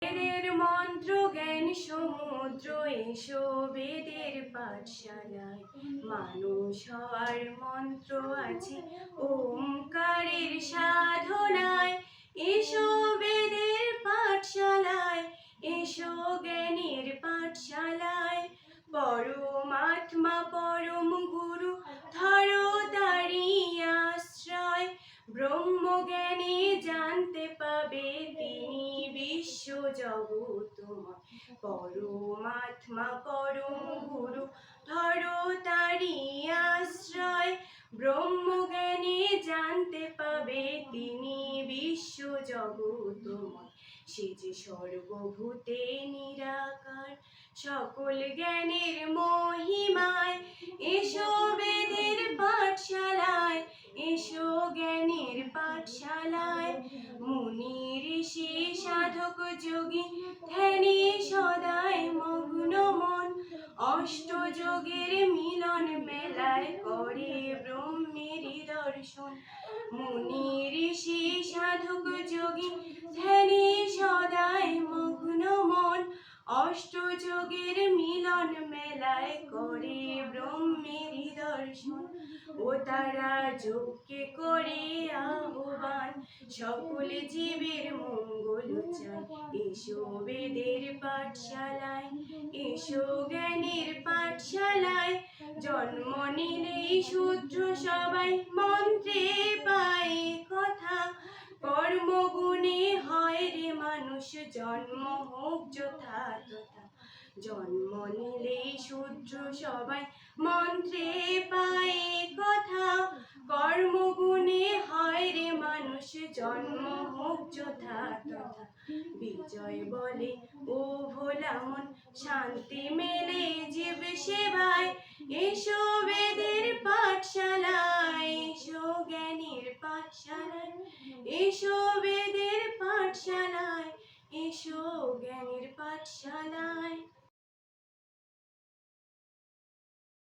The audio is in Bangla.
বেদের মন্ত্র জ্ঞান সমুদ্র এসো বেদের পাঠশালায়। মানুষ হওয়ার মন্ত্র আছে ওমকারের সাধনায়। এসো বেদের পাঠশালায়, এসো জ্ঞানের পাঠশালায়। পরমাত্মা পরম গুরু ধরো তারি আশ্রয়। ব্রহ্মজ্ঞানে জানতে পাবে তিনি বিশ্ব জগৎময়। পরমাত্মা পরম গুরু ধরো তারি আশ্রয়। ব্রহ্মজ্ঞানে জানতে পাবে তিনি বিশ্ব জগৎময়। সে যে সর্বভূতে নিরাকার, সকল জ্ঞানের মহিমায়। এসো বেদের পাঠশালায়, এসো জ্ঞানের পাঠশালায়। মুনি ঋষি সাধক যোগী ধ্যানে সদাই মগ্ন মন। অষ্টযোগের মিলন মেলায় করে ব্রহ্মেরই দর্শন। মুনি ঋষি সাধক যোগী ধ্যানে সদাই মগ্ন মন। অষ্টযোগের মিলন মেলায় করে ব্রহ্মেরই দর্শন। ও তারা যজ্ঞে করে আহ্বান, সকল জীবের মঙ্গল চায়। এসো বেদের পাঠশালায়, এসো জ্ঞানের পাঠশালায়। জন্ম নিলেই শূদ্র সবাই মন্ত্রে পায় কথা। কর্মগুণে হয় রে মানুষ জন্ম হোক যথা তথা। জন্ম নিলেই শূদ্র সবাই মন্ত্রে পায় কথা। কর্মগুণে হয় রে মানুষ জন্ম হোক যথা তথা। বিজয় বলে ও ভোলা মন, শান্তি মেলে জীব সেবায়। এসো বেদের পাঠশালায়, এসো জ্ঞানের পাঠশালায়। এসো বেদের পাঠশালায়, এসো জ্ঞানের পাঠশালায়।